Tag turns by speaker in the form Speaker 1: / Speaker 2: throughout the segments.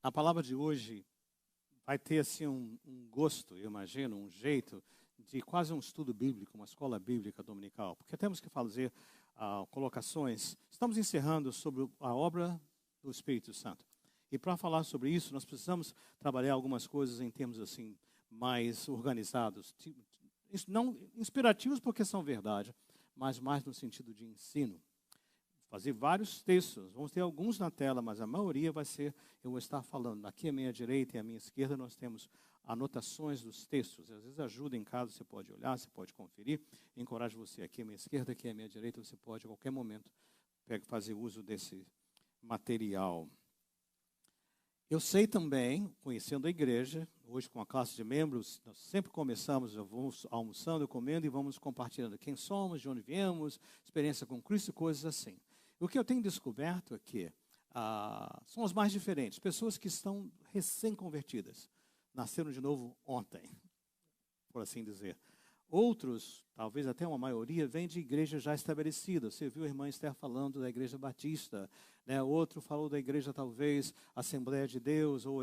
Speaker 1: A palavra de hoje vai ter assim um gosto, eu imagino, um jeito de quase um estudo bíblico, uma escola bíblica dominical, porque temos que fazer colocações. Estamos encerrando sobre a obra do Espírito Santo. E para falar sobre isso, nós precisamos trabalhar algumas coisas em termos assim mais organizados, não inspirativos porque são verdade, mas mais no sentido de ensino. Fazer vários textos, vamos ter alguns na tela, mas a maioria vai ser, eu vou estar falando. Aqui à minha direita e à minha esquerda nós temos anotações dos textos. Às vezes ajuda em casa, você pode olhar, você pode conferir. Encorajo você aqui à minha esquerda, aqui à minha direita, você pode a qualquer momento fazer uso desse material. Eu sei também, conhecendo a igreja, hoje com a classe de membros, nós sempre começamos, vamos almoçando, comendo e vamos compartilhando quem somos, de onde viemos, experiência com Cristo e coisas assim. O que eu tenho descoberto é que são as mais diferentes, pessoas que estão recém-convertidas, nasceram de novo ontem, por assim dizer. Outros, talvez até uma maioria, vêm de igreja já estabelecida. Você viu a irmã Esther falando da igreja batista, né? Outro falou da igreja, talvez, Assembleia de Deus, ou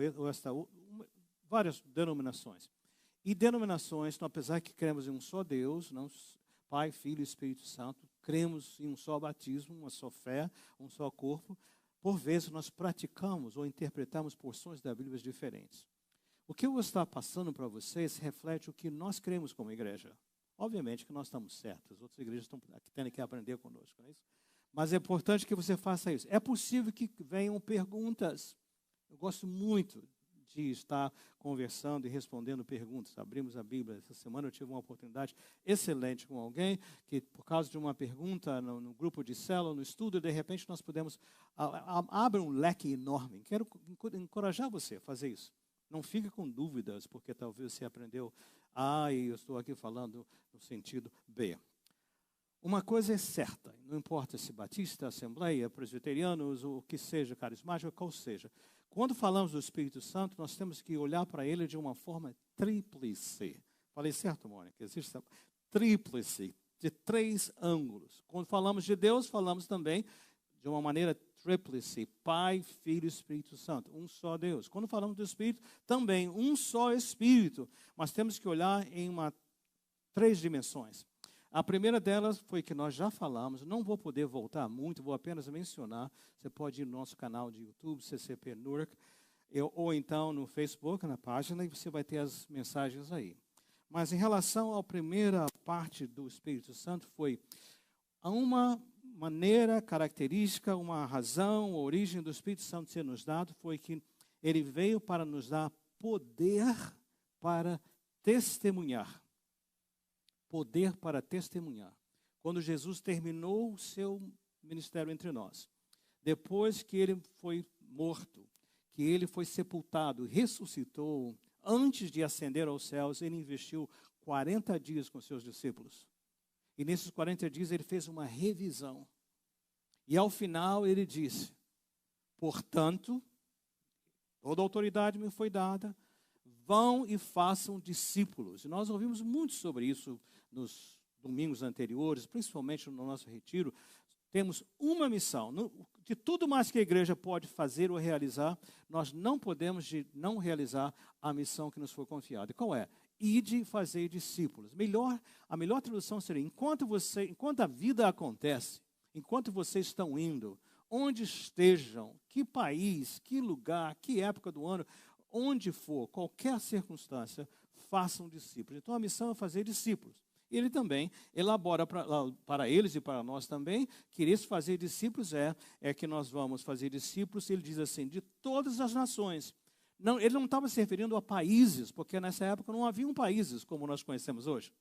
Speaker 1: várias denominações. E denominações, apesar que cremos em um só Deus, não, Pai, Filho e Espírito Santo, cremos em um só batismo, uma só fé, um só corpo, por vezes nós praticamos ou interpretamos porções da Bíblia diferentes. O que eu vou estar passando para vocês reflete o que nós cremos como igreja. Obviamente que nós estamos certos, as outras igrejas estão tendo que aprender conosco, não é isso? Mas é importante que você faça isso. É possível que venham perguntas. Eu gosto muito de estar conversando e respondendo perguntas. Abrimos a Bíblia. Essa semana eu tive uma oportunidade excelente com alguém que, por causa de uma pergunta no grupo de célula, no estudo, de repente nós pudemos abrir um leque enorme. Quero encorajar você a fazer isso. Não fique com dúvidas, porque talvez você aprendeu A e eu estou aqui falando no sentido B. Uma coisa é certa, não importa se batista, assembleia, presbiterianos, o que seja, carismático, qual seja. Quando falamos do Espírito Santo, nós temos que olhar para ele de uma forma tríplice. Falei certo, Mônica? Existe essa tríplice, de 3 ângulos. Quando falamos de Deus, falamos também de uma maneira tríplice, Pai, Filho e Espírito Santo, um só Deus. Quando falamos do Espírito, também um só Espírito, mas temos que olhar em 3 dimensões. A primeira delas foi que nós já falamos, não vou poder voltar muito, vou apenas mencionar. Você pode ir no nosso canal de YouTube, CCP Newark, ou então no Facebook, na página, e você vai ter as mensagens aí. Mas em relação à primeira parte do Espírito Santo, foi uma maneira, característica, uma razão, a origem do Espírito Santo ser nos dado, foi que ele veio para nos dar poder para testemunhar. Poder para testemunhar. Quando Jesus terminou o seu ministério entre nós, depois que ele foi morto, que ele foi sepultado, ressuscitou, antes de ascender aos céus, ele investiu 40 dias com seus discípulos. E nesses 40 dias ele fez uma revisão. E ao final ele disse, portanto, toda a autoridade me foi dada, vão e façam discípulos. E nós ouvimos muito sobre isso nos domingos anteriores, principalmente no nosso retiro. Temos uma missão. De tudo mais que a igreja pode fazer ou realizar, nós não podemos não realizar a missão que nos foi confiada. E qual é? Ide fazer discípulos. A melhor tradução seria, enquanto a vida acontece, enquanto vocês estão indo, onde estejam, que país, que lugar, que época do ano, onde for, qualquer circunstância, façam discípulos. Então a missão é fazer discípulos. Ele também elabora para eles e para nós também, que esse fazer discípulos é que nós vamos fazer discípulos, ele diz assim, de todas as nações. Não, ele não estava se referindo a países, porque nessa época não haviam países como nós conhecemos hoje.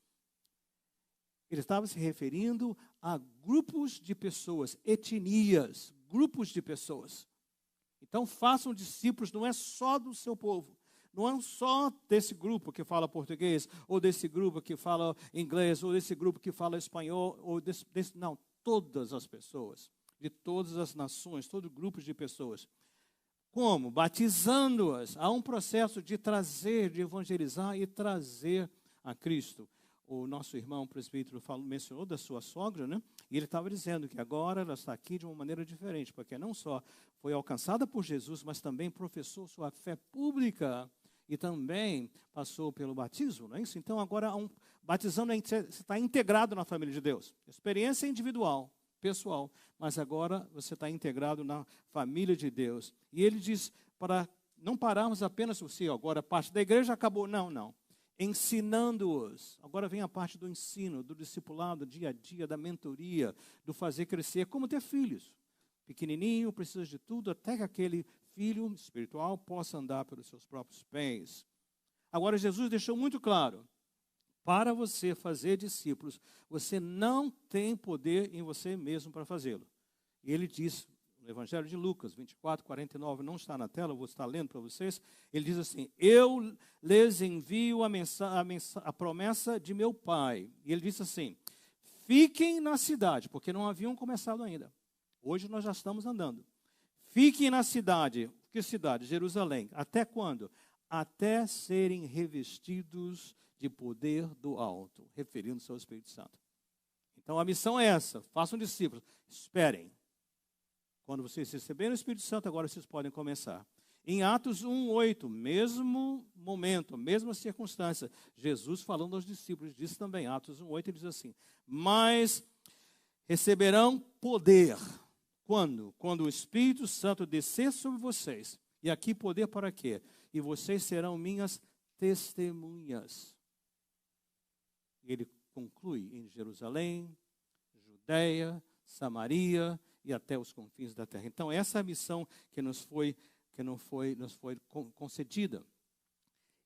Speaker 1: Ele estava se referindo a grupos de pessoas, etnias, grupos de pessoas. Então façam discípulos, não é só do seu povo. Não é só desse grupo que fala português, ou desse grupo que fala inglês, ou desse grupo que fala espanhol, ou não, todas as pessoas, de todas as nações, todo grupo de pessoas. Como? Batizando-as. Há um processo de trazer, de evangelizar e trazer a Cristo. O nosso irmão presbítero mencionou da sua sogra, né? E ele estava dizendo que agora ela está aqui de uma maneira diferente, porque não só foi alcançada por Jesus, mas também professou sua fé pública e também passou pelo batismo, não é isso? Então agora, batizando, você está integrado na família de Deus. Experiência individual, pessoal, mas agora você está integrado na família de Deus. E ele diz para não pararmos apenas por si, agora a parte da igreja acabou. Não. Ensinando-os. Agora vem a parte do ensino, do discipulado, dia a dia, da mentoria, do fazer crescer. É como ter filhos. Pequenininho, precisa de tudo, até que aquele filho espiritual possa andar pelos seus próprios pés. Agora Jesus deixou muito claro, para você fazer discípulos, você não tem poder em você mesmo para fazê-lo. E ele diz, no Evangelho de Lucas 24, 49, não está na tela, eu vou estar lendo para vocês, ele diz assim, eu lhes envio a promessa de meu Pai. E ele disse assim, fiquem na cidade, porque não haviam começado ainda. Hoje nós já estamos andando. Fiquem na cidade. Que cidade? Jerusalém. Até quando? Até serem revestidos de poder do alto, referindo-se ao Espírito Santo. Então a missão é essa, façam discípulos, esperem. Quando vocês receberem o Espírito Santo, agora vocês podem começar. Em Atos 1:8, mesmo momento, mesma circunstância, Jesus falando aos discípulos, disse também, Atos 1:8, ele diz assim, mas receberão poder. Quando? Quando o Espírito Santo descer sobre vocês. E aqui poder para quê? E vocês serão minhas testemunhas. Ele conclui em Jerusalém, Judeia, Samaria e até os confins da terra. Então, essa é a missão que nos foi concedida.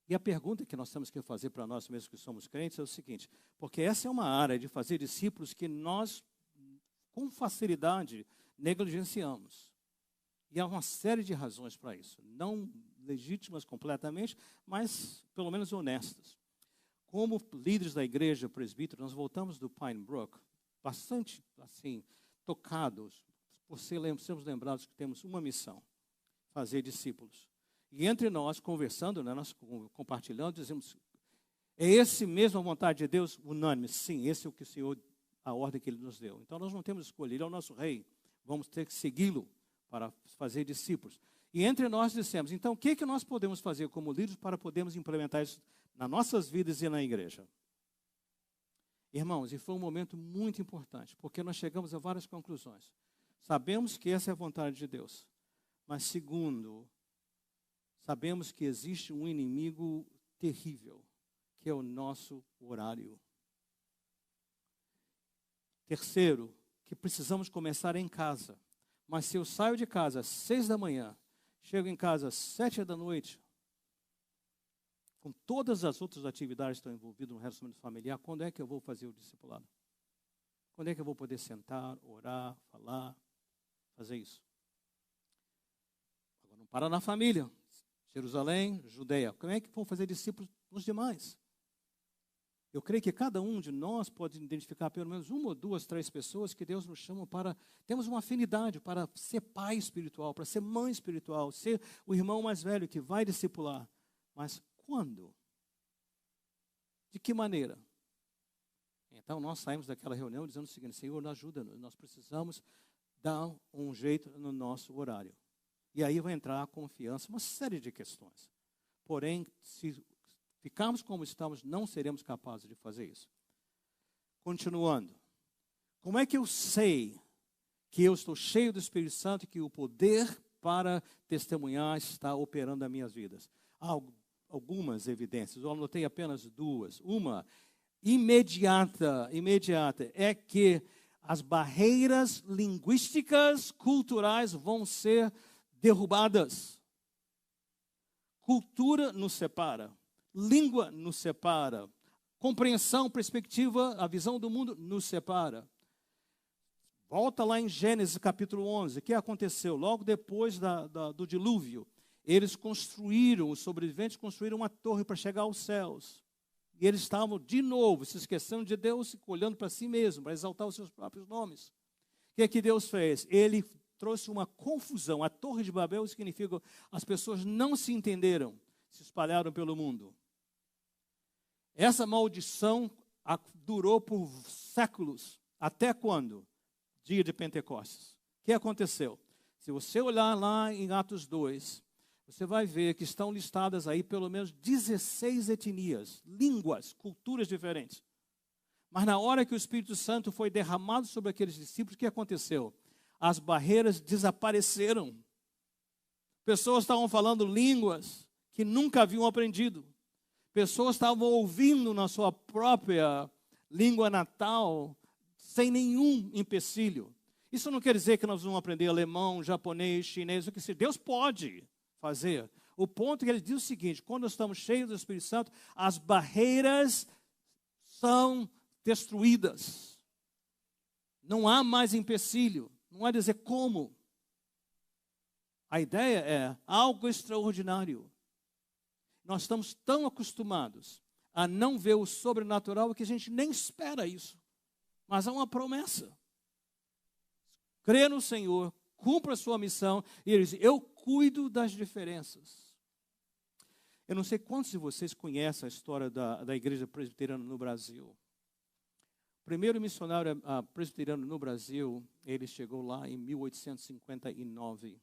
Speaker 1: E a pergunta que nós temos que fazer para nós mesmos que somos crentes é o seguinte, porque essa é uma área de fazer discípulos que nós, com facilidade, negligenciamos. E há uma série de razões para isso. Não legítimas completamente, mas pelo menos honestas. Como líderes da igreja presbítero, nós voltamos do Pine Brook, bastante assim, tocados, por sermos lembrados que temos uma missão, fazer discípulos. E entre nós, conversando, né, nós compartilhando, dizemos, é esse mesmo a vontade de Deus? Unânime, sim, esse é o que o Senhor, a ordem que Ele nos deu. Então nós não temos escolha, Ele é o nosso rei, vamos ter que segui-lo para fazer discípulos. E entre nós dissemos, então o que nós podemos fazer como líderes para podermos implementar isso nas nossas vidas e na igreja? Irmãos, e foi um momento muito importante, porque nós chegamos a várias conclusões. Sabemos que essa é a vontade de Deus. Mas segundo, sabemos que existe um inimigo terrível, que é o nosso horário. Terceiro, que precisamos começar em casa. Mas se eu saio de casa às 6 da manhã, chego em casa às 7 da noite, com todas as outras atividades que estão envolvidas no relacionamento familiar, quando é que eu vou fazer o discipulado? Quando é que eu vou poder sentar, orar, falar, fazer isso? Agora não para na família. Jerusalém, Judeia. Como é que vão fazer discípulos nos demais? Eu creio que cada um de nós pode identificar pelo menos uma ou duas, três pessoas que Deus nos chama para... Temos uma afinidade para ser pai espiritual, para ser mãe espiritual, ser o irmão mais velho que vai discipular. Mas quando? De que maneira? Então nós saímos daquela reunião dizendo o seguinte, Senhor, ajuda-nos, nós precisamos dar um jeito no nosso horário. E aí vai entrar a confiança, uma série de questões. Porém, se ficarmos como estamos, não seremos capazes de fazer isso. Continuando. Como é que eu sei que eu estou cheio do Espírito Santo e que o poder para testemunhar está operando nas minhas vidas? Há algumas evidências, eu anotei apenas duas. Uma, imediata, é que as barreiras linguísticas, culturais vão ser derrubadas. Cultura nos separa. Língua nos separa. Compreensão, perspectiva, a visão do mundo nos separa. Volta lá em Gênesis capítulo 11. O que aconteceu? Logo depois do dilúvio, eles os sobreviventes construíram uma torre para chegar aos céus. E eles estavam, de novo, se esquecendo de Deus, olhando para si mesmo, para exaltar os seus próprios nomes. O que é que Deus fez? Ele trouxe uma confusão. A Torre de Babel significa as pessoas não se entenderam, se espalharam pelo mundo. Essa maldição durou por séculos. Até quando? dia de Pentecostes. O que aconteceu? Se você olhar lá em Atos 2, você vai ver que estão listadas aí pelo menos 16 etnias, línguas, culturas diferentes. Mas na hora que o Espírito Santo foi derramado sobre aqueles discípulos, o que aconteceu? As barreiras desapareceram. Pessoas estavam falando línguas que nunca haviam aprendido. Pessoas estavam ouvindo na sua própria língua natal, sem nenhum empecilho. Isso não quer dizer que nós vamos aprender alemão, japonês, chinês, o que seja. Deus pode fazer. O ponto é que ele diz o seguinte: quando nós estamos cheios do Espírito Santo, as barreiras são destruídas. Não há mais empecilho. Não há dizer como. A ideia é algo extraordinário. Nós estamos tão acostumados a não ver o sobrenatural que a gente nem espera isso. Mas há uma promessa. Crê no Senhor, cumpra a sua missão, e ele diz: eu cuido das diferenças. Eu não sei quantos de vocês conhecem a história da igreja presbiteriana no Brasil. O primeiro missionário presbiteriano no Brasil, ele chegou lá em 1859.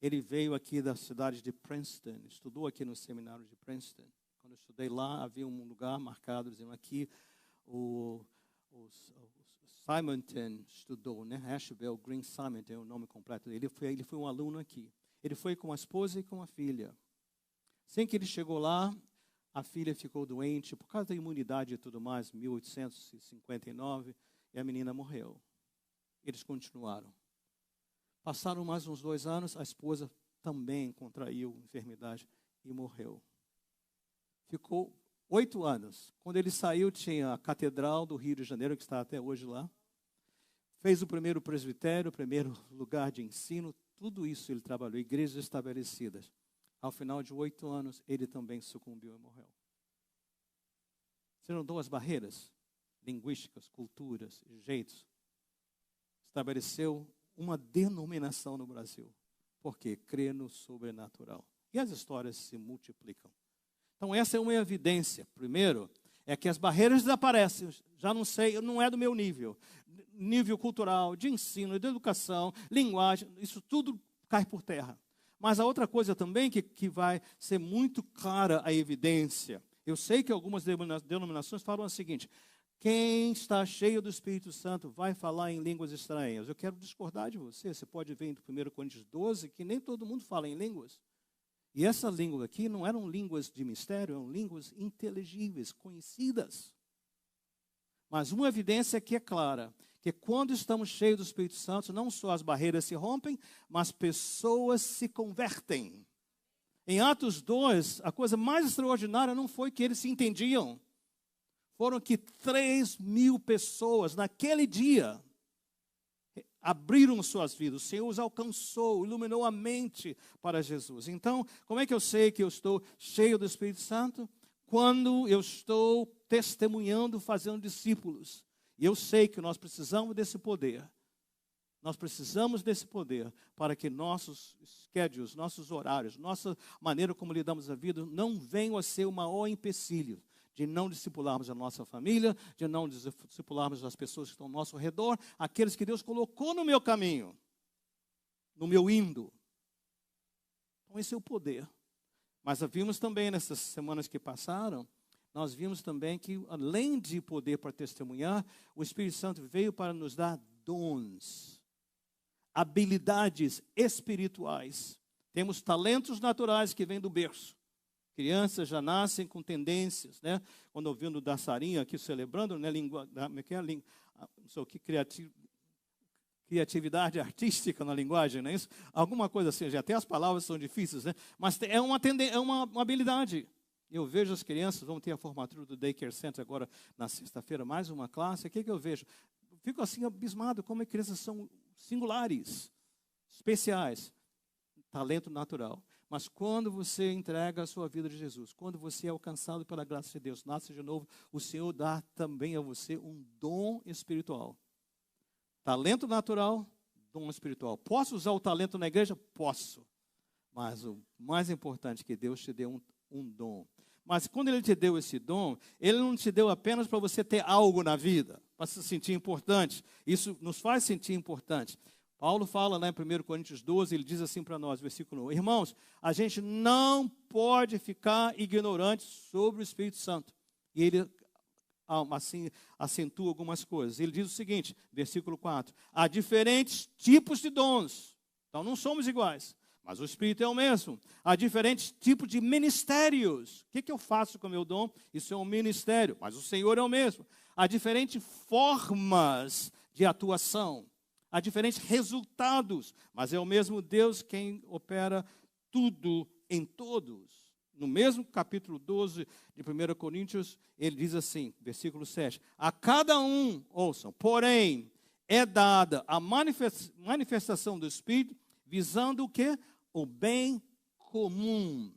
Speaker 1: Ele veio aqui da cidade de Princeton, estudou aqui no seminário de Princeton. Quando eu estudei lá, havia um lugar marcado, dizendo aqui, o Simonton estudou, né? Ashbel Green Simonton é o nome completo dele. Ele foi um aluno aqui. Ele foi com a esposa e com a filha. Assim que ele chegou lá, a filha ficou doente por causa da imunidade e tudo mais, 1859, e a menina morreu. Eles continuaram. Passaram mais uns 2 anos, a esposa também contraiu enfermidade e morreu. Ficou 8 anos. Quando ele saiu, tinha a Catedral do Rio de Janeiro, que está até hoje lá. Fez o primeiro presbitério, o primeiro lugar de ensino, tudo isso ele trabalhou, igrejas estabelecidas. Ao final de 8 anos, ele também sucumbiu e morreu. Você notou as barreiras linguísticas, culturas, jeitos? Estabeleceu uma denominação no Brasil. Porque crê no sobrenatural. E as histórias se multiplicam. Então essa é uma evidência. Primeiro, é que as barreiras desaparecem. Já não sei, não é do meu nível. Nível cultural, de ensino, de educação, linguagem, isso tudo cai por terra. Mas a outra coisa também que vai ser muito clara a evidência. Eu sei que algumas denominações falam o seguinte: quem está cheio do Espírito Santo vai falar em línguas estranhas. Eu quero discordar de você. Você pode ver em 1 Coríntios 12 que nem todo mundo fala em línguas. E essa língua aqui não eram línguas de mistério, eram línguas inteligíveis, conhecidas. Mas uma evidência que é clara, que quando estamos cheios do Espírito Santo, não só as barreiras se rompem, mas pessoas se convertem. Em Atos 2, a coisa mais extraordinária não foi que eles se entendiam. Foram que 3.000 pessoas, naquele dia, abriram suas vidas. O Senhor os alcançou, iluminou a mente para Jesus. Então, como é que eu sei que eu estou cheio do Espírito Santo? Quando eu estou testemunhando, fazendo discípulos. E eu sei que nós precisamos desse poder. Nós precisamos desse poder para que nossos schedules, nossos horários, nossa maneira como lidamos a vida não venham a ser o maior empecilho de não discipularmos a nossa família, de não discipularmos as pessoas que estão ao nosso redor, aqueles que Deus colocou no meu caminho, no meu indo. Então esse é o poder. Mas vimos também nessas semanas que passaram, nós vimos também que além de poder para testemunhar, o Espírito Santo veio para nos dar dons, habilidades espirituais. Temos talentos naturais que vêm do berço. Crianças já nascem com tendências, né? Quando ouvindo da Sarinha aqui celebrando, né? Não sei o que, criatividade artística na linguagem, não é isso? Alguma coisa assim, já até as palavras são difíceis, né? Mas é uma habilidade. Eu vejo as crianças, vão ter a formatura do Daycare Center agora na sexta-feira, mais uma classe. O que eu vejo? Fico assim abismado como as crianças são singulares, especiais, talento natural. Mas quando você entrega a sua vida a Jesus, quando você é alcançado pela graça de Deus, nasce de novo, o Senhor dá também a você um dom espiritual. Talento natural, dom espiritual. Posso usar o talento na igreja? Posso. Mas o mais importante é que Deus te dê um dom. Mas quando Ele te deu esse dom, Ele não te deu apenas para você ter algo na vida, para se sentir importante. Isso nos faz sentir importante. Paulo fala lá em 1 Coríntios 12, ele diz assim para nós, versículo 1. Irmãos, a gente não pode ficar ignorante sobre o Espírito Santo. E ele assim acentua algumas coisas. Ele diz o seguinte, versículo 4. Há diferentes tipos de dons. Então não somos iguais. Mas o Espírito é o mesmo. Há diferentes tipos de ministérios. O que eu faço com o meu dom? Isso é um ministério. Mas o Senhor é o mesmo. Há diferentes formas de atuação. Há diferentes resultados. Mas é o mesmo Deus quem opera tudo em todos. No mesmo capítulo 12 de 1 Coríntios, ele diz assim, versículo 7. A cada um, ouçam, porém, é dada a manifestação do Espírito, visando o quê? O bem comum.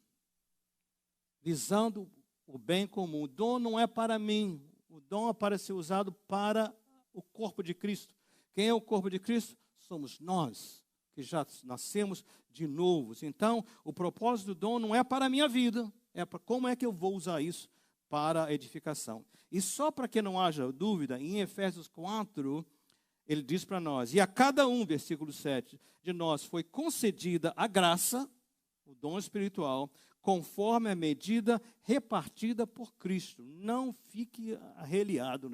Speaker 1: Visando o bem comum. O dom não é para mim. O dom é para ser usado para o corpo de Cristo. Quem é o corpo de Cristo? Somos nós, que já nascemos de novo. Então, o propósito do dom não é para a minha vida. É para como é que eu vou usar isso para a edificação. E só para que não haja dúvida, em Efésios 4... ele diz para nós, e a cada um, versículo 7, de nós foi concedida a graça, o dom espiritual, conforme a medida repartida por Cristo. Não fique arreliado.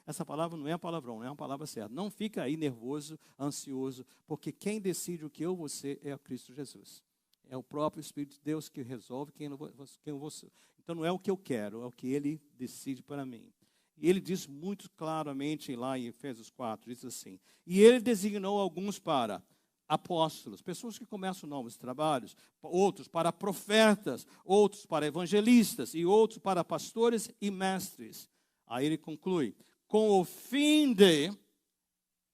Speaker 1: Essa palavra não é palavrão, não é uma palavra certa. Não fique aí nervoso, ansioso, porque quem decide o que eu vou ser é o Cristo Jesus. É o próprio Espírito de Deus que resolve quem eu vou ser. Então não é o que eu quero, é o que Ele decide para mim. E ele diz muito claramente lá em Efésios 4, diz assim, e ele designou alguns para apóstolos, pessoas que começam novos trabalhos, outros para profetas, outros para evangelistas e outros para pastores e mestres. Aí ele conclui, com o fim de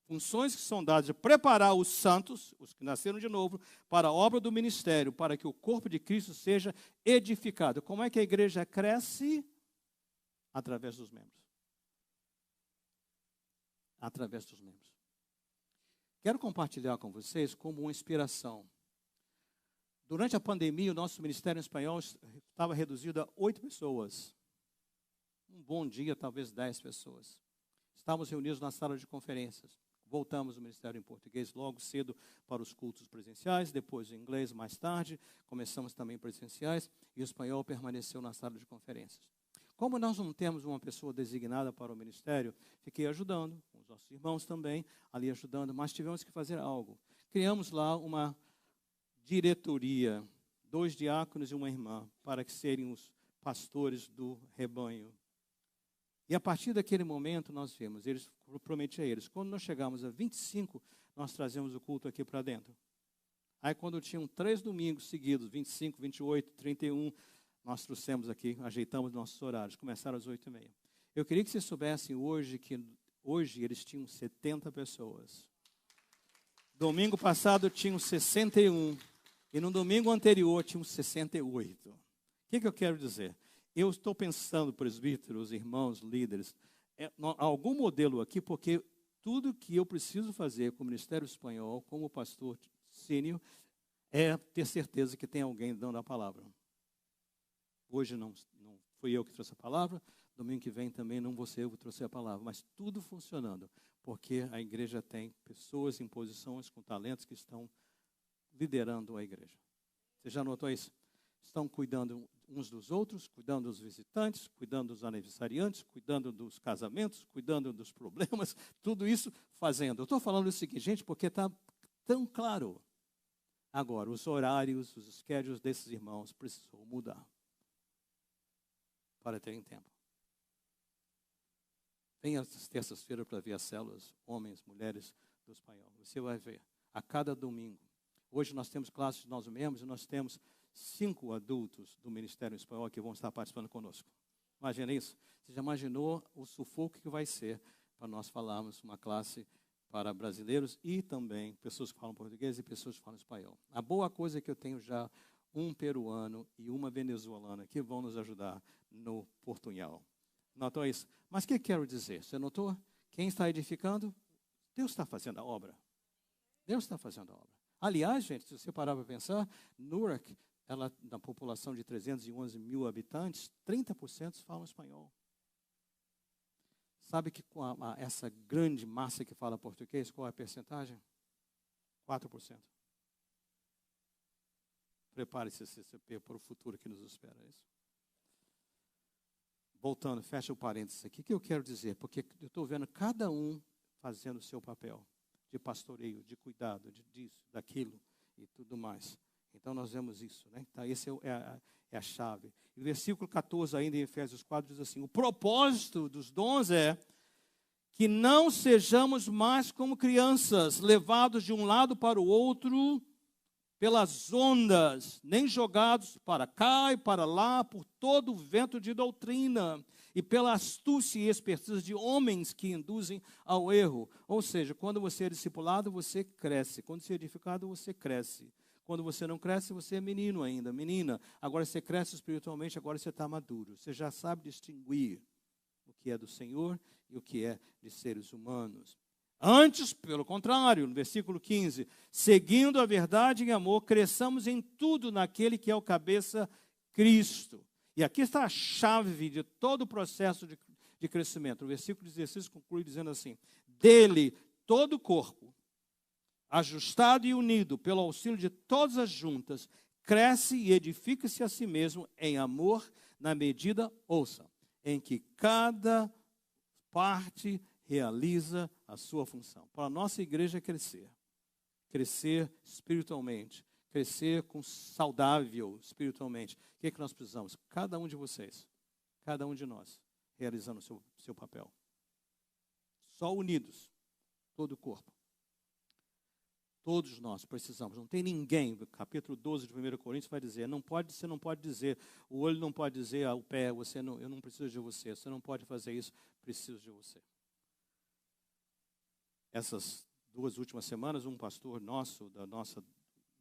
Speaker 1: funções que são dadas de preparar os santos, os que nasceram de novo, para a obra do ministério, para que o corpo de Cristo seja edificado. Como é que a igreja cresce? Através dos membros. Através dos membros. Quero compartilhar com vocês como uma inspiração. Durante a pandemia, o nosso ministério em espanhol estava reduzido a 8 pessoas. Um bom dia, talvez 10 pessoas. Estávamos reunidos na sala de conferências. Voltamos ao ministério em português logo cedo para os cultos presenciais, depois em inglês mais tarde, começamos também presenciais, e o espanhol permaneceu na sala de conferências. Como nós não temos uma pessoa designada para o ministério, fiquei ajudando, os nossos irmãos também, ali ajudando, mas tivemos que fazer algo. Criamos lá uma diretoria, 2 diáconos e uma irmã, para que serem os pastores do rebanho. E a partir daquele momento nós vimos, eu prometi a eles, quando nós chegamos a 25, nós trazemos o culto aqui para dentro. Aí quando tinham 3 domingos seguidos, 25, 28, 31, nós trouxemos aqui, ajeitamos nossos horários, começaram às 8h30. Eu queria que vocês soubessem hoje que hoje eles tinham 70 pessoas. Domingo passado tinham 61. E no domingo anterior tinham 68. O que eu quero dizer? Eu estou pensando, presbíteros, irmãos, líderes, algum modelo aqui, porque tudo que eu preciso fazer com o Ministério Espanhol, como pastor sênior, é ter certeza que tem alguém dando a palavra. Hoje não fui eu que trouxe a palavra, domingo que vem também não vou ser eu que trouxe a palavra, mas tudo funcionando, porque a igreja tem pessoas em posições com talentos que estão liderando a igreja. Você já notou isso? Estão cuidando uns dos outros, cuidando dos visitantes, cuidando dos aniversariantes, cuidando dos casamentos, cuidando dos problemas, tudo isso fazendo. Eu estou falando o seguinte, gente, porque está tão claro. Agora, os horários, os schedules desses irmãos precisam mudar para terem tempo. Venha às terças-feiras para ver as células, homens, mulheres do espanhol. Você vai ver, a cada domingo. Hoje nós temos classes de nós mesmos e nós temos 5 adultos do Ministério Espanhol que vão estar participando conosco. Imagina isso? Você já imaginou o sufoco que vai ser para nós falarmos uma classe para brasileiros e também pessoas que falam português e pessoas que falam espanhol. A boa coisa é que eu tenho já um peruano e uma venezuelana que vão nos ajudar no portunhol. Notou isso? Mas o que quero dizer? Você notou? Quem está edificando? Deus está fazendo a obra. Deus está fazendo a obra. Aliás, gente, se você parar para pensar, Newark ela, na população de 311 mil habitantes, 30% falam espanhol. Sabe que com essa grande massa que fala português, qual é a percentagem? 4%. Prepare-se, CCP, para o futuro que nos espera. É isso. Voltando, fecha o parênteses aqui. O que eu quero dizer? Porque eu estou vendo cada um fazendo o seu papel de pastoreio, de cuidado, disso, daquilo e tudo mais. Então, nós vemos isso, né? Então, esse é a chave. E o versículo 14, ainda em Efésios 4, diz assim: o propósito dos dons é que não sejamos mais como crianças, levados de um lado para o outro pelas ondas, nem jogados para cá e para lá por todo o vento de doutrina e pela astúcia e expertise de homens que induzem ao erro. Ou seja, quando você é discipulado, você cresce. Quando você é edificado, você cresce. Quando você não cresce, você é menino ainda, menina. Agora você cresce espiritualmente, agora você está maduro. Você já sabe distinguir o que é do Senhor e o que é de seres humanos. Antes, pelo contrário, no versículo 15, seguindo a verdade em amor, cresçamos em tudo naquele que é o cabeça, Cristo. E aqui está a chave de todo o processo de crescimento. O versículo 16 conclui dizendo assim: dele, todo o corpo, ajustado e unido pelo auxílio de todas as juntas, cresce e edifica-se a si mesmo em amor, na medida, ouça, em que cada parte realiza a sua função. Para a nossa igreja crescer espiritualmente, crescer com saudável espiritualmente. O que é que nós precisamos? Cada um de vocês, cada um de nós, realizando o seu papel. Só unidos, todo o corpo. Todos nós precisamos. Não tem ninguém, no capítulo 12 de 1 Coríntios vai dizer, você não pode dizer, o olho não pode dizer ao pé, eu não preciso de você não pode fazer isso, preciso de você. Essas 2 últimas semanas, um pastor nosso, da nossa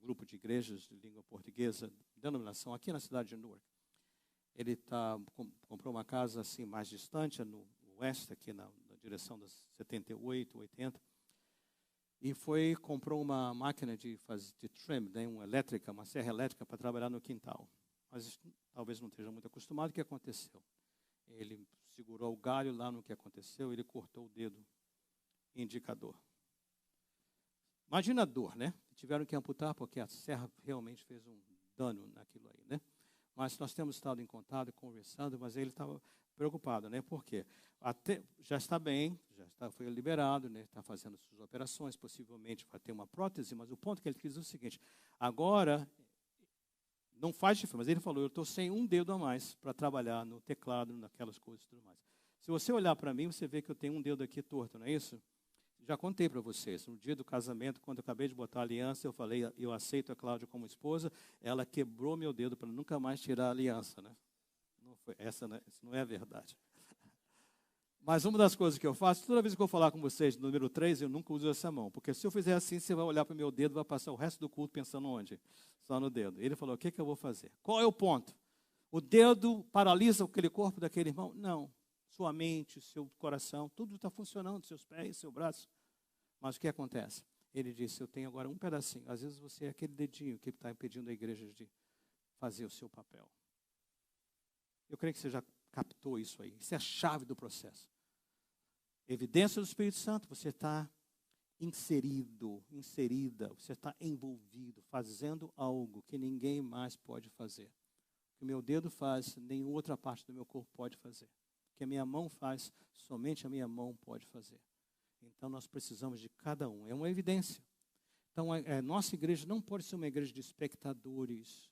Speaker 1: grupo de igrejas de língua portuguesa, denominação, aqui na cidade de Newark, ele comprou uma casa assim mais distante, no oeste, aqui na direção das 78, 80, e comprou uma máquina de trim, né, uma serra elétrica para trabalhar no quintal. Mas talvez não esteja muito acostumado. O que aconteceu? Ele segurou o galho lá no que aconteceu, ele cortou o dedo indicador. Imagina a dor, né? Tiveram que amputar porque a serra realmente fez um dano naquilo aí, né? Mas nós temos estado em contato, conversando, mas ele estava preocupado, né? Por quê? Já está bem, foi liberado, né? Está fazendo suas operações, possivelmente vai ter uma prótese, mas o ponto que ele quis dizer é o seguinte: agora, não faz diferença, mas ele falou, eu estou sem um dedo a mais para trabalhar no teclado, naquelas coisas e tudo mais. Se você olhar para mim, você vê que eu tenho um dedo aqui torto, não é isso? Já contei para vocês, no dia do casamento, quando eu acabei de botar a aliança, eu falei, eu aceito a Cláudia como esposa, ela quebrou meu dedo para nunca mais tirar a aliança, né? Isso não é a verdade. Mas uma das coisas que eu faço, toda vez que eu vou falar com vocês, no número 3, eu nunca uso essa mão, porque se eu fizer assim, você vai olhar para o meu dedo, vai passar o resto do culto pensando onde? Só no dedo. Ele falou, o que eu vou fazer? Qual é o ponto? O dedo paralisa aquele corpo daquele irmão? Não. Sua mente, seu coração, tudo está funcionando, seus pés, seu braço. Mas o que acontece? Ele disse, eu tenho agora um pedacinho. Às vezes você é aquele dedinho que está impedindo a igreja de fazer o seu papel. Eu creio que você já captou isso aí. Isso é a chave do processo. Evidência do Espírito Santo, você está inserida, você está envolvido, fazendo algo que ninguém mais pode fazer. O que o meu dedo faz, nenhuma outra parte do meu corpo pode fazer. O que a minha mão faz, somente a minha mão pode fazer. Então, nós precisamos de cada um. É uma evidência. Então, nossa igreja não pode ser uma igreja de espectadores.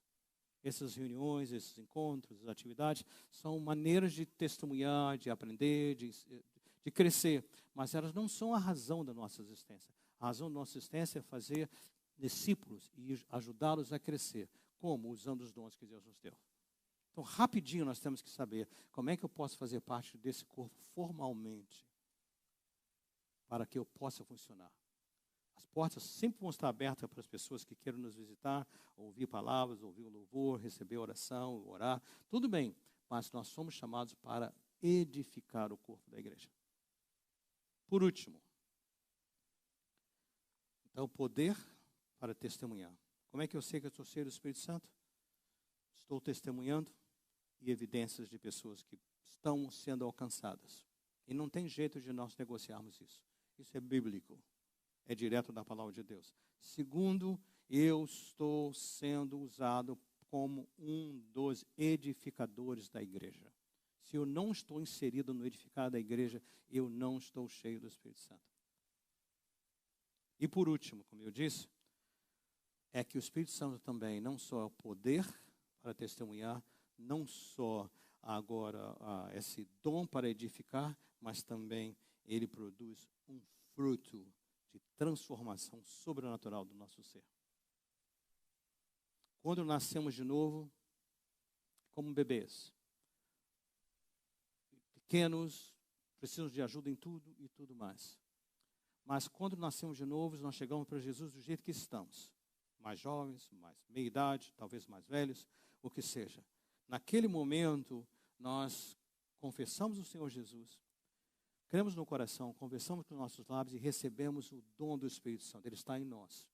Speaker 1: Essas reuniões, esses encontros, as atividades, são maneiras de testemunhar, de aprender, de crescer. Mas elas não são a razão da nossa existência. A razão da nossa existência é fazer discípulos e ajudá-los a crescer. Como? Usando os dons que Deus nos deu. Então, rapidinho, nós temos que saber como é que eu posso fazer parte desse corpo formalmente, para que eu possa funcionar. As portas sempre vão estar abertas para as pessoas que queiram nos visitar, ouvir palavras, ouvir o louvor, receber oração, orar. Tudo bem, mas nós somos chamados para edificar o corpo da igreja. Por último, então, o poder para testemunhar. Como é que eu sei que eu sou cheio do Espírito Santo? Estou testemunhando e evidências de pessoas que estão sendo alcançadas. E não tem jeito de nós negociarmos isso. Isso é bíblico. É direto da palavra de Deus. Segundo, eu estou sendo usado como um dos edificadores da igreja. Se eu não estou inserido no edificar da igreja, eu não estou cheio do Espírito Santo. E por último, como eu disse, é que o Espírito Santo também não só é o poder para testemunhar, não só agora esse dom para edificar, mas também ele produz um fruto de transformação sobrenatural do nosso ser. Quando nascemos de novo, como bebês, pequenos, precisam de ajuda em tudo e tudo mais. Mas quando nascemos de novo, nós chegamos para Jesus do jeito que estamos. Mais jovens, mais meia-idade, talvez mais velhos, o que seja. Naquele momento, nós confessamos o Senhor Jesus, cremos no coração, conversamos com os nossos lábios e recebemos o dom do Espírito Santo. Ele está em nós.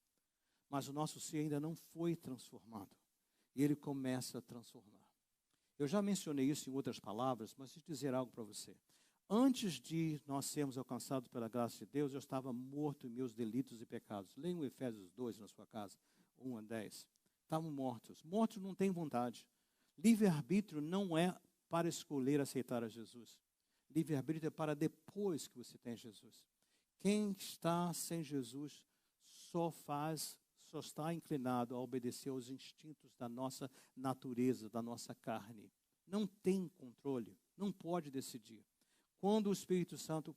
Speaker 1: Mas o nosso ser ainda não foi transformado. E ele começa a transformar. Eu já mencionei isso em outras palavras, mas deixa eu dizer algo para você. Antes de nós sermos alcançados pela graça de Deus, eu estava morto em meus delitos e pecados. Leiam Efésios 2 na sua casa, 1 a 10. Estavam mortos. Mortos não têm vontade. Livre-arbítrio não é para escolher aceitar a Jesus. Livre-arbítrio é para depois que você tem Jesus. Quem está sem Jesus só está inclinado a obedecer aos instintos da nossa natureza, da nossa carne. Não tem controle, não pode decidir. Quando o Espírito Santo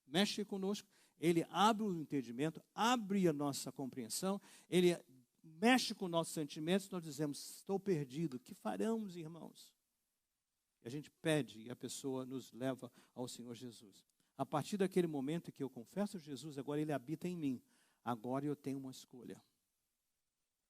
Speaker 1: mexe conosco, ele abre o entendimento, abre a nossa compreensão, ele mexe com nossos sentimentos, nós dizemos, estou perdido, o que faremos, irmãos? E a gente pede e a pessoa nos leva ao Senhor Jesus. A partir daquele momento que eu confesso Jesus, agora ele habita em mim. Agora eu tenho uma escolha.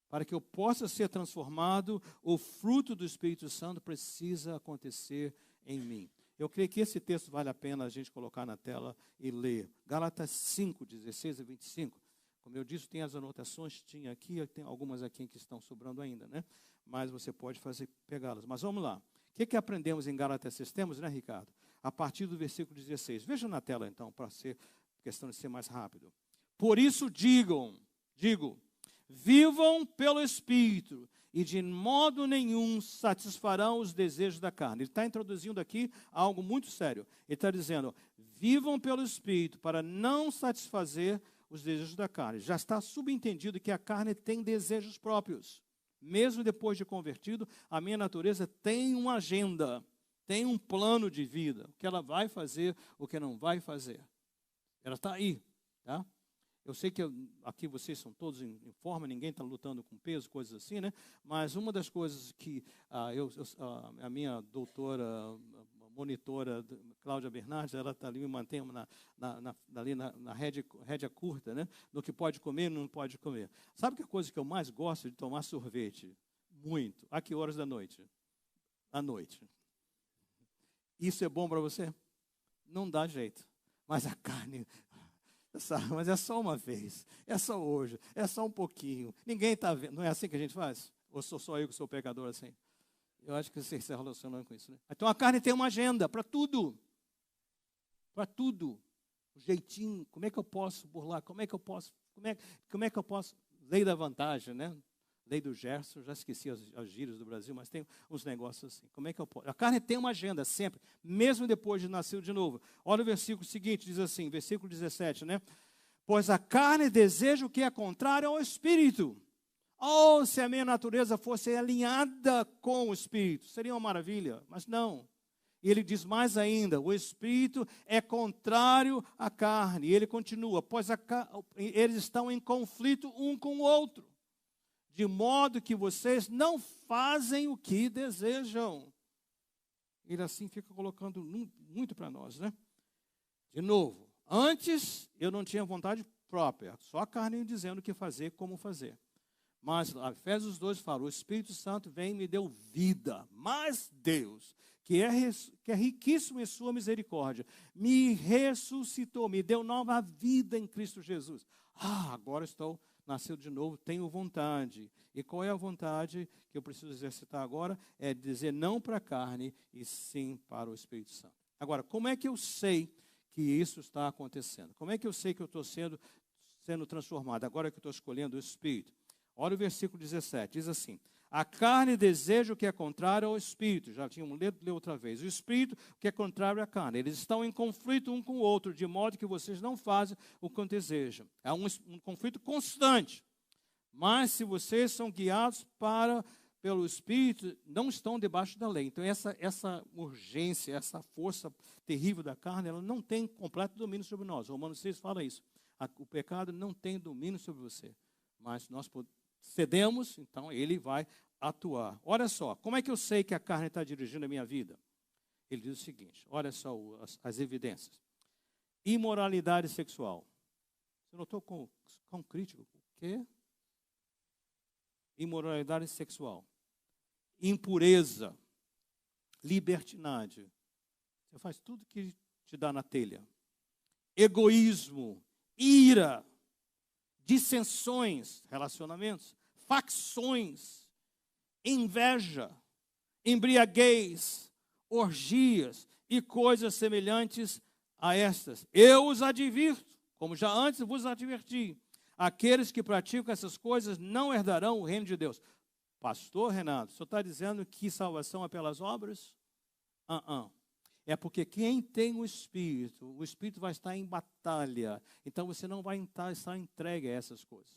Speaker 1: Para que eu possa ser transformado, o fruto do Espírito Santo precisa acontecer em mim. Eu creio que esse texto vale a pena a gente colocar na tela e ler. Gálatas 5, 16 a 25. Como eu disse, tem as anotações, tinha aqui, tem algumas aqui que estão sobrando ainda, né? Mas você pode pegá-las. Mas vamos lá. O que aprendemos em Gálatas 6? Temos, né, Ricardo? A partir do versículo 16. Veja na tela, então, para ser questão de ser mais rápido. Por isso digo, vivam pelo Espírito, e de modo nenhum satisfarão os desejos da carne. Ele está introduzindo aqui algo muito sério. Ele está dizendo, vivam pelo Espírito, para não satisfazer os desejos da carne. Já está subentendido que a carne tem desejos próprios. Mesmo depois de convertido, a minha natureza tem uma agenda, tem um plano de vida. O que ela vai fazer, o que não vai fazer. Ela está aí, tá? Eu sei que aqui vocês são todos em forma, ninguém está lutando com peso, coisas assim, né? Mas uma das coisas que a minha doutora, monitora, Cláudia Bernardes, ela está ali, me mantém ali na rédea curta, né? No que pode comer e não pode comer. Sabe que a coisa que eu mais gosto de tomar sorvete? Muito. A que horas da noite? À noite. Isso é bom para você? Não dá jeito. Mas a carne... Mas é só uma vez, é só hoje, é só um pouquinho. Ninguém está vendo. Não é assim que a gente faz? Ou sou só eu que sou pecador assim? Eu acho que você se relaciona com isso, né? Então a carne tem uma agenda para tudo. Para tudo. O jeitinho, como é que eu posso burlar? Como é que eu posso? Lei da vantagem, né? Lei do Gerson, já esqueci as gírias do Brasil, mas tem uns negócios assim. Como é que eu posso? A carne tem uma agenda sempre, mesmo depois de nascer de novo. Olha o versículo seguinte, diz assim, versículo 17, né? Pois a carne deseja o que é contrário ao Espírito. Oh, se a minha natureza fosse alinhada com o Espírito, seria uma maravilha, mas não. E ele diz mais ainda, o Espírito é contrário à carne. E ele continua, pois eles estão em conflito um com o outro, de modo que vocês não fazem o que desejam. Ele assim fica colocando muito para nós, né? De novo, antes eu não tinha vontade própria, só a carne dizendo o que fazer, como fazer. Mas Efésios 2 fala, o Espírito Santo vem e me deu vida. Mas Deus, que é riquíssimo em sua misericórdia, me ressuscitou, me deu nova vida em Cristo Jesus. Agora estou nasceu de novo, tenho vontade. E qual é a vontade que eu preciso exercitar agora? É dizer não para a carne e sim para o Espírito Santo. Agora, como é que eu sei que isso está acontecendo? Como é que eu sei que eu estou sendo transformado, agora que eu estou escolhendo o Espírito? Olha o versículo 17, diz assim: a carne deseja o que é contrário ao Espírito. Já tínhamos lido outra vez. O Espírito, o que é contrário à carne. Eles estão em conflito um com o outro, de modo que vocês não fazem o que desejam. É um conflito constante. Mas se vocês são guiados pelo Espírito, não estão debaixo da lei. Então essa urgência, essa força terrível da carne, ela não tem completo domínio sobre nós. Romanos 6 fala isso. O pecado não tem domínio sobre você. Mas nós cedemos, então ele vai atuar. Olha só, como é que eu sei que a carne está dirigindo a minha vida? Ele diz o seguinte, olha só as evidências. Imoralidade sexual. Você notou com crítico? O quê? Imoralidade sexual. Impureza. Libertinagem. Você faz tudo que te dá na telha. Egoísmo. Ira. Dissensões, relacionamentos, facções, inveja, embriaguez, orgias e coisas semelhantes a estas. Eu os advirto, como já antes vos adverti, aqueles que praticam essas coisas não herdarão o reino de Deus. Pastor Renato, o senhor está dizendo que salvação é pelas obras? É porque quem tem o Espírito vai estar em batalha. Então você não vai estar entregue a essas coisas.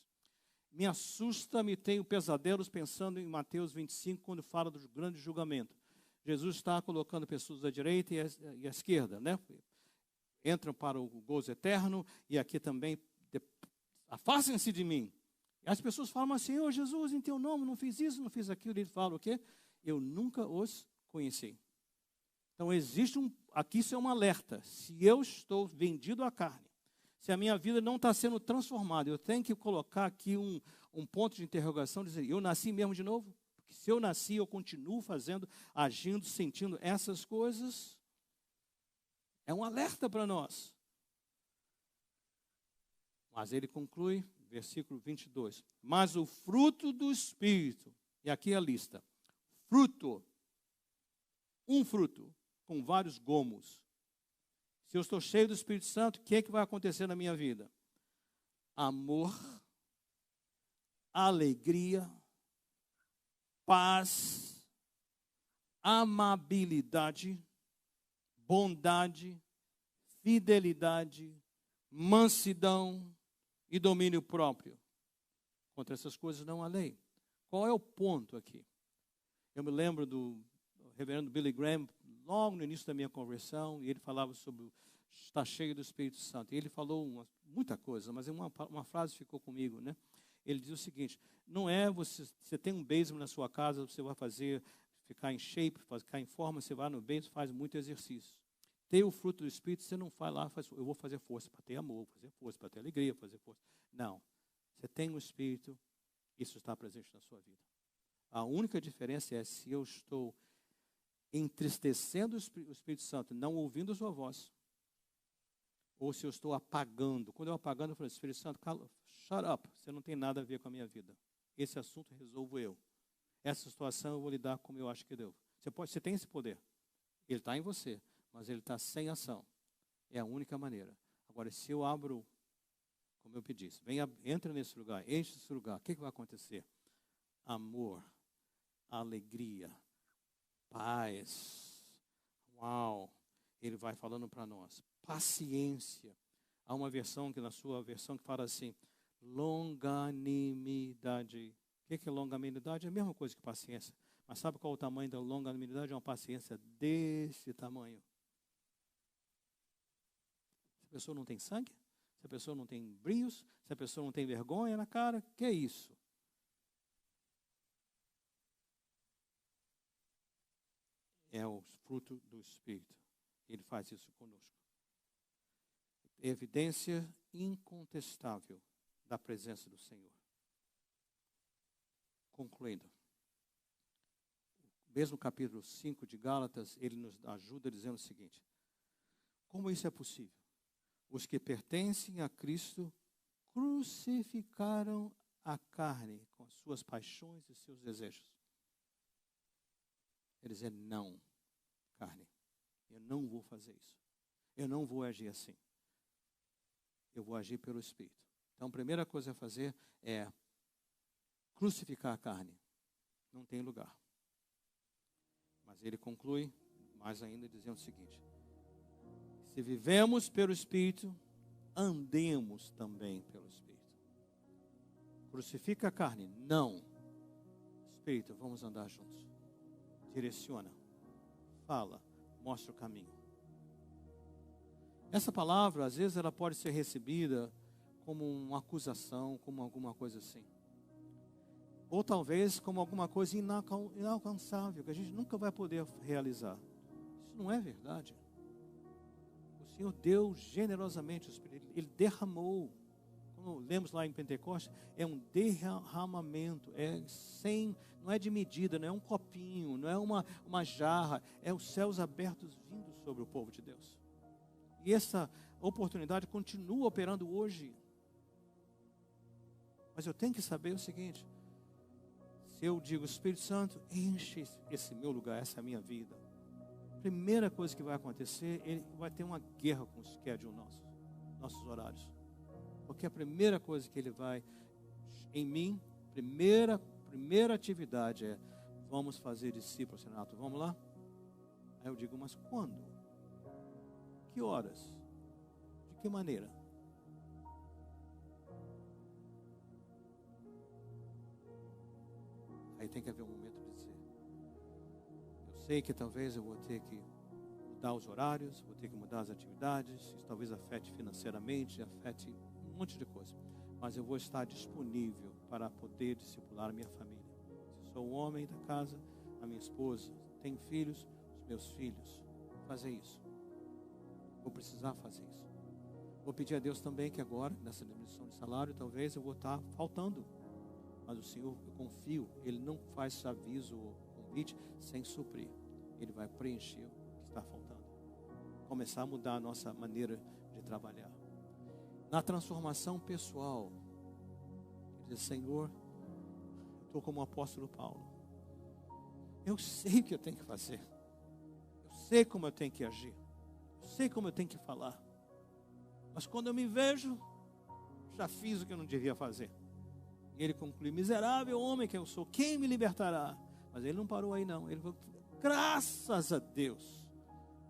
Speaker 1: Me assusta, me tenho pesadelos pensando em Mateus 25, quando fala do grande julgamento. Jesus está colocando pessoas da direita e à esquerda, né? Entram para o gozo eterno e aqui também, afastem-se de mim. E as pessoas falam assim, Jesus, em teu nome, não fiz isso, não fiz aquilo. Ele fala o quê? Eu nunca os conheci. Então, aqui isso é um alerta. Se eu estou vendido à carne, se a minha vida não está sendo transformada, eu tenho que colocar aqui um ponto de interrogação, dizer, eu nasci mesmo de novo? Porque se eu nasci, eu continuo fazendo, agindo, sentindo essas coisas. É um alerta para nós. Mas ele conclui, versículo 22. Mas o fruto do Espírito, e aqui é a lista. Fruto, um fruto, com vários gomos. Se eu estou cheio do Espírito Santo, o que é que vai acontecer na minha vida? Amor, alegria, paz, amabilidade, bondade, fidelidade, mansidão e domínio próprio. Contra essas coisas não há lei. Qual é o ponto aqui? Eu me lembro do reverendo Billy Graham, logo no início da minha conversão, e ele falava sobre estar cheio do Espírito Santo. E ele falou muita coisa, mas uma frase ficou comigo, né? Ele diz o seguinte, não é você tem um basement na sua casa, você vai ficar em shape, ficar em forma, você vai no basement, faz muito exercício. Ter o fruto do Espírito, você não vai lá, eu vou fazer força para ter amor, fazer força para ter alegria, fazer força. Não. Você tem o Espírito, isso está presente na sua vida. A única diferença é se eu estou entristecendo o Espírito Santo, não ouvindo a sua voz, ou se eu estou apagando. Quando eu apagando, eu falo, Espírito Santo, shut up, você não tem nada a ver com a minha vida. Esse assunto resolvo eu. Essa situação eu vou lidar como eu acho que devo. Você tem esse poder. Ele está em você, mas ele está sem ação. É a única maneira. Agora, se eu abro, como eu pedi, entra nesse lugar, enche esse lugar, o que vai acontecer? Amor, alegria, paz. Uau! Ele vai falando para nós. Paciência. Há uma versão na sua versão que fala assim, longanimidade. O que é longanimidade? É a mesma coisa que paciência. Mas sabe qual é o tamanho da longanimidade? É uma paciência desse tamanho. Se a pessoa não tem sangue, se a pessoa não tem brios, se a pessoa não tem vergonha na cara, que é isso? É o fruto do Espírito. Ele faz isso conosco. Evidência incontestável da presença do Senhor. Concluindo. Mesmo capítulo 5 de Gálatas, ele nos ajuda dizendo o seguinte. Como isso é possível? Os que pertencem a Cristo crucificaram a carne com as suas paixões e seus desejos. Ele dizia, não, carne, eu não vou fazer isso. Eu não vou agir assim. Eu vou agir pelo Espírito. Então, a primeira coisa a fazer é crucificar a carne. Não tem lugar. Mas ele conclui, mais ainda, dizendo o seguinte: se vivemos pelo Espírito, andemos também pelo Espírito. Crucifica a carne? Não. Espírito, vamos andar juntos. Direciona, fala, mostra o caminho. Essa palavra, às vezes, ela pode ser recebida como uma acusação, como alguma coisa assim. Ou talvez como alguma coisa inalcançável, que a gente nunca vai poder realizar. Isso não é verdade. O Senhor deu generosamente o Espírito. Ele derramou. Como lemos lá em Pentecostes, é um derramamento. Não é de medida, não é um copinho, não é uma jarra. É os céus abertos vindo sobre o povo de Deus. E essa oportunidade continua operando hoje. Mas eu tenho que saber o seguinte: se eu digo, Espírito Santo, enche esse meu lugar, essa é a minha vida, primeira coisa que vai acontecer, ele vai ter uma guerra com o schedule nossos horários. Porque a primeira coisa que ele vai em mim, primeira atividade é: vamos fazer discípulos, Renato, vamos lá? Aí eu digo, mas quando? Que horas? De que maneira? Aí tem que haver um momento de dizer: eu sei que talvez eu vou ter que mudar os horários, vou ter que mudar as atividades, isso talvez afete financeiramente, afete um monte de coisa, mas eu vou estar disponível para poder discipular a minha família. Se sou o homem da casa, a minha esposa, tenho filhos, os meus filhos, fazer isso. Vou precisar fazer isso. Vou pedir a Deus também que agora, nessa diminuição de salário, talvez eu vou estar faltando. Mas o Senhor, eu confio, Ele não faz aviso ou convite sem suprir. Ele vai preencher o que está faltando. Começar a mudar a nossa maneira de trabalhar. Na transformação pessoal, dizer, Senhor, eu estou como o apóstolo Paulo. Eu sei o que eu tenho que fazer. Eu sei como eu tenho que agir. Eu sei como eu tenho que falar. Mas quando eu me vejo, já fiz o que eu não devia fazer. E ele conclui: miserável homem que eu sou, quem me libertará? Mas ele não parou aí não. Ele falou: graças a Deus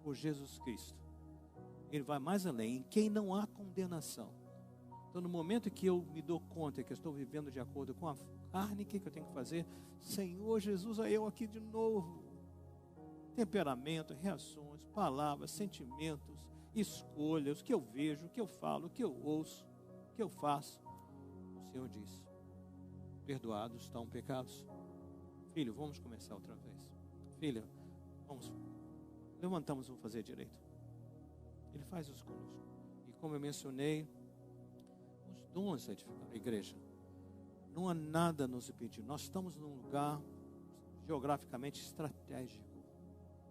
Speaker 1: por Jesus Cristo. Ele vai mais além, em quem não há condenação. Então, no momento que eu me dou conta que eu estou vivendo de acordo com a carne, o que eu tenho que fazer? Senhor Jesus, aí eu aqui de novo. Temperamento, reações, palavras, sentimentos, escolhas, o que eu vejo, o que eu falo, o que eu ouço, o que eu faço. O Senhor diz: perdoados estão pecados. Filho, vamos começar outra vez. Filha, levantamos, vamos fazer direito. Ele faz isso conosco. E como eu mencionei, os dons edificaram a igreja. Não há nada a nos impedir. Nós estamos num lugar geograficamente estratégico.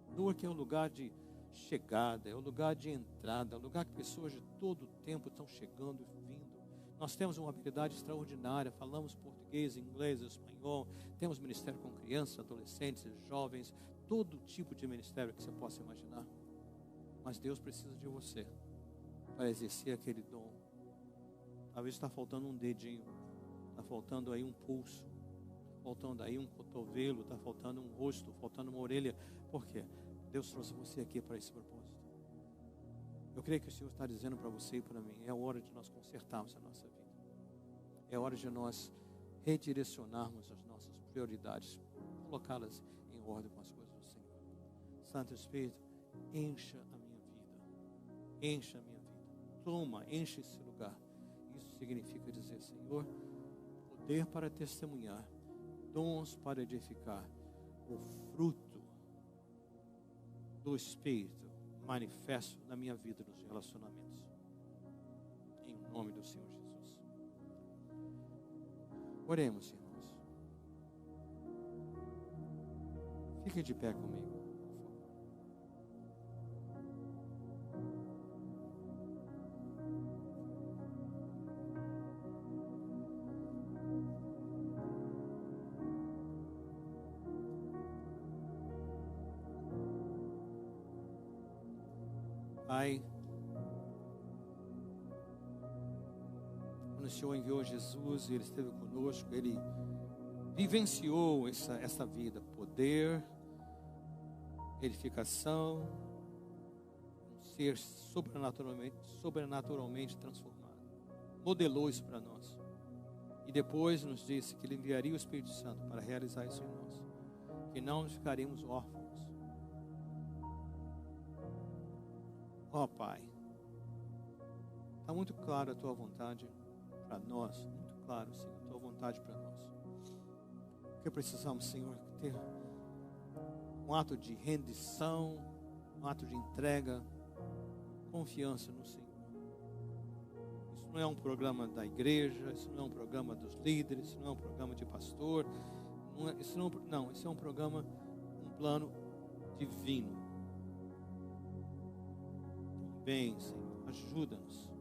Speaker 1: Newark é um lugar de chegada, é um lugar de entrada, é um lugar que pessoas de todo o tempo estão chegando e vindo. Nós temos uma habilidade extraordinária, falamos português, inglês, espanhol, temos ministério com crianças, adolescentes, jovens, todo tipo de ministério que você possa imaginar. Mas Deus precisa de você para exercer aquele dom. Talvez está faltando um dedinho, está faltando aí um pulso, está faltando aí um cotovelo, está faltando um rosto, faltando uma orelha. Por quê? Deus trouxe você aqui para esse propósito. Eu creio que o Senhor está dizendo para você e para mim: é hora de nós consertarmos a nossa vida. É hora de nós redirecionarmos as nossas prioridades, colocá-las em ordem com as coisas do Senhor. Santo Espírito, encha a minha vida. Encha a minha vida. Toma, enche esse lugar. Isso significa dizer: Senhor, poder para testemunhar, dons para edificar, o fruto do Espírito manifesto na minha vida, nos relacionamentos. Em nome do Senhor Jesus. Oremos, irmãos. Fique de pé comigo. Pai, quando o Senhor enviou Jesus, Ele esteve conosco, Ele vivenciou essa vida, poder, edificação, um ser sobrenaturalmente transformado. Modelou isso para nós. E depois nos disse que Ele enviaria o Espírito Santo para realizar isso em nós. Que não ficaremos órfãos. Ó Pai, está muito claro a Tua vontade para nós. Muito claro, Senhor, a Tua vontade para nós. Porque precisamos, Senhor, ter um ato de rendição, um ato de entrega, confiança no Senhor. Isso não é um programa da igreja, isso não é um programa dos líderes, isso não é um programa de pastor, isso é um programa, um plano divino. Bem, Senhor, ajuda-nos.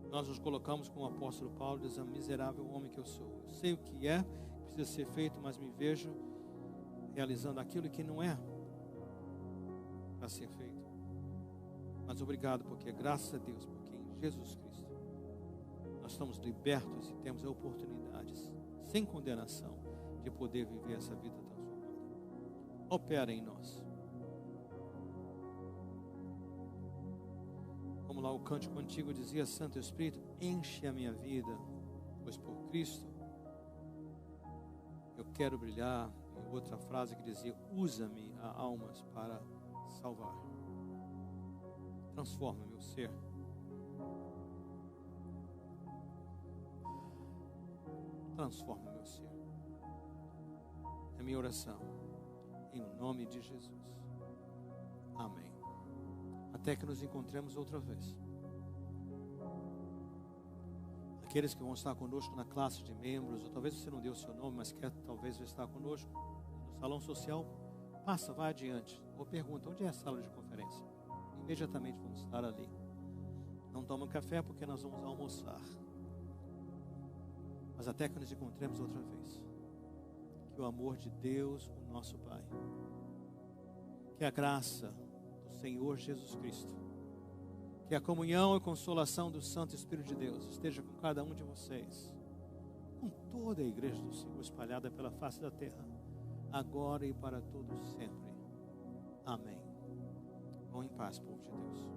Speaker 1: Nós nos colocamos como o apóstolo Paulo, diz: miserável homem que eu sou. Eu sei o que é, precisa ser feito, mas me vejo realizando aquilo que não é para ser feito. Mas obrigado, porque graças a Deus, porque em Jesus Cristo nós estamos libertos e temos a oportunidade, sem condenação, de poder viver essa vida transformada. Opera em nós. Como lá o cântico antigo dizia: Santo Espírito, enche a minha vida, pois por Cristo eu quero brilhar. E outra frase que dizia: usa-me a almas para salvar. Transforma meu ser. Transforma meu ser. É minha oração, em nome de Jesus. Amém. Até que nos encontremos outra vez. Aqueles que vão estar conosco na classe de membros, ou talvez você não deu o seu nome, mas quer talvez estar conosco no salão social, passa, vai adiante, ou pergunta: onde é a sala de conferência? Imediatamente vamos estar ali. Não toma café porque nós vamos almoçar. Mas até que nos encontremos outra vez, que o amor de Deus, o nosso Pai, que a graça do Senhor Jesus Cristo, que a comunhão e consolação do Santo Espírito de Deus esteja com cada um de vocês, com toda a igreja do Senhor espalhada pela face da terra, agora e para todos sempre. Amém. Vão em paz, povo de Deus.